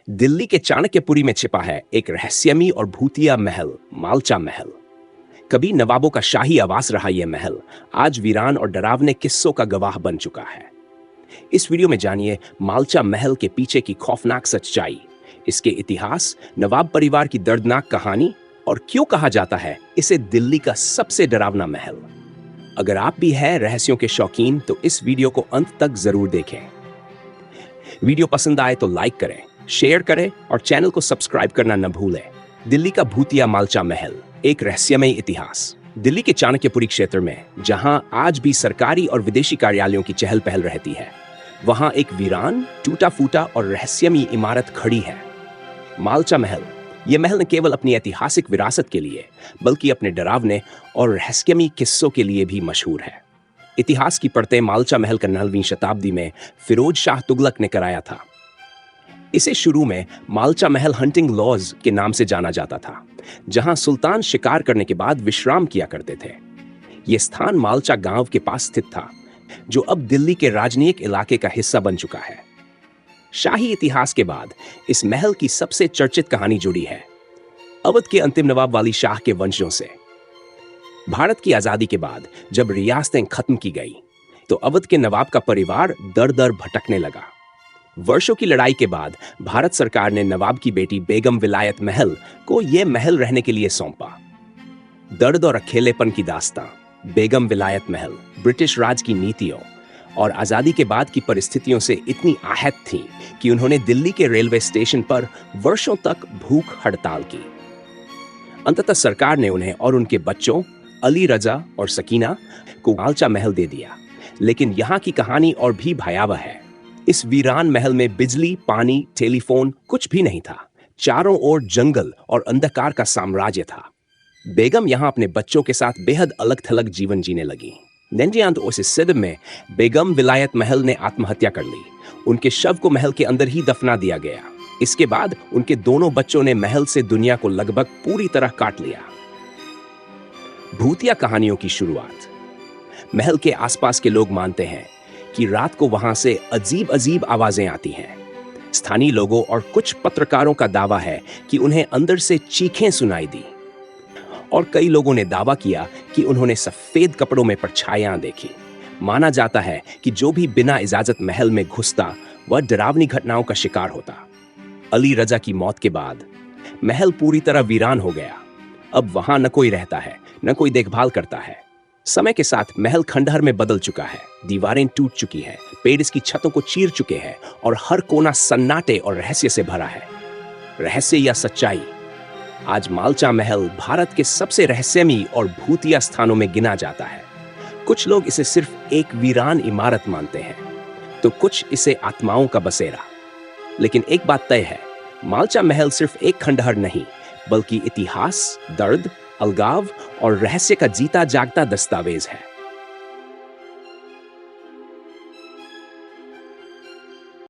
दिल्ली के चाणक्यपुरी में छिपा है एक रहस्यमयी और भूतिया महल, मालचा महल। कभी नवाबों का शाही आवास रहा यह महल आज वीरान और डरावने किस्सों का गवाह बन चुका है। इस वीडियो में जानिए मालचा महल के पीछे की खौफनाक सच्चाई, इसके इतिहास, नवाब परिवार की दर्दनाक कहानी और क्यों कहा जाता है इसे दिल्ली का सबसे डरावना महल। अगर आप भी हैं रहस्यों के शौकीन तो इस वीडियो को अंत तक जरूर देखें। वीडियो पसंद आए तो लाइक करें, शेयर करें और चैनल को सब्सक्राइब करना न भूलें। दिल्ली का भूतिया मालचा महल, एक रहस्यमय इतिहास। दिल्ली के चाणक्यपुरी क्षेत्र में, जहां आज भी सरकारी और विदेशी कार्यालयों की चहल पहल रहती है, वहां एक वीरान, टूटा फूटा और रहस्यमयी इमारत खड़ी है, मालचा महल। यह महल न केवल अपनी ऐतिहासिक विरासत के लिए बल्कि अपने डरावने और रहस्यमयी किस्सों के लिए भी मशहूर है। इतिहास की पढ़ते मालचा महल का 9वीं शताब्दी में फिरोज शाह तुगलक ने कराया था। इसे शुरू में मालचा महल हंटिंग लॉज के नाम से जाना जाता था, जहां सुल्तान शिकार करने के बाद विश्राम किया करते थे। यह स्थान मालचा गांव के पास स्थित था, जो अब दिल्ली के राजनीतिक इलाके का हिस्सा बन चुका है। शाही इतिहास के बाद इस महल की सबसे चर्चित कहानी जुड़ी है अवध के अंतिम नवाब वाली शाह के वंशजों से। भारत की आजादी के बाद जब रियासतें खत्म की गई तो अवध के नवाब का परिवार दर दर भटकने लगा। वर्षों की लड़ाई के बाद भारत सरकार ने नवाब की बेटी बेगम विलायत महल को यह महल रहने के लिए सौंपा। दर्द और अकेलेपन की दास्तां, बेगम विलायत महल ब्रिटिश राज की नीतियों और आजादी के बाद की परिस्थितियों से इतनी आहत थी कि उन्होंने दिल्ली के रेलवे स्टेशन पर वर्षों तक भूख हड़ताल की। अंततः सरकार ने उन्हें और उनके बच्चों अली रजा और सकीना को मालचा महल दे दिया। लेकिन यहाँ की कहानी और भी भयावह है। इस वीरान महल में बिजली, पानी, टेलीफोन कुछ भी नहीं था। चारों ओर जंगल और अंधकार का साम्राज्य था। बेगम यहाँ अपने बच्चों के साथ बेहद अलग थलग जीवन जीने लगी। नंजियांत ओसिसिड में बेगम विलायत महल ने आत्महत्या कर ली। उनके शव को महल के अंदर ही दफना दिया गया। इसके बाद उनके दोनों बच्चों ने महल से दुनिया को लगभग पूरी तरह काट लिया। भूतिया कहानियों की शुरुआत। महल के आसपास के लोग मानते हैं कि रात को वहां से अजीब अजीब आवाजें आती हैं। स्थानीय लोगों और कुछ पत्रकारों का दावा है कि उन्हें अंदर से चीखें सुनाई दी, और कई लोगों ने दावा किया कि उन्होंने सफेद कपड़ों में परछाइयां देखी। माना जाता है कि जो भी बिना इजाजत महल में घुसता वह डरावनी घटनाओं का शिकार होता। अली रजा की मौत के बाद महल पूरी तरह वीरान हो गया। अब वहां न कोई रहता है, न कोई देखभाल करता है। समय के साथ महल खंडहर में बदल चुका है। दीवारें टूट चुकी हैं, पेड़ इसकी छतों को चीर चुके हैं और हर कोना सन्नाटे और रहस्य से भरा है। रहस्य या सच्चाई। आज मालचा महल भारत के सबसे रहस्यमयी और भूतिया स्थानों में गिना जाता है। कुछ लोग इसे सिर्फ एक वीरान इमारत मानते हैं, तो कुछ इसे आत्माओं का बसेरा। लेकिन एक बात तय है, मालचा महल सिर्फ एक खंडहर नहीं, बल्कि इतिहास, दर्द, अलगाव और रहस्य का जीता जागता दस्तावेज है।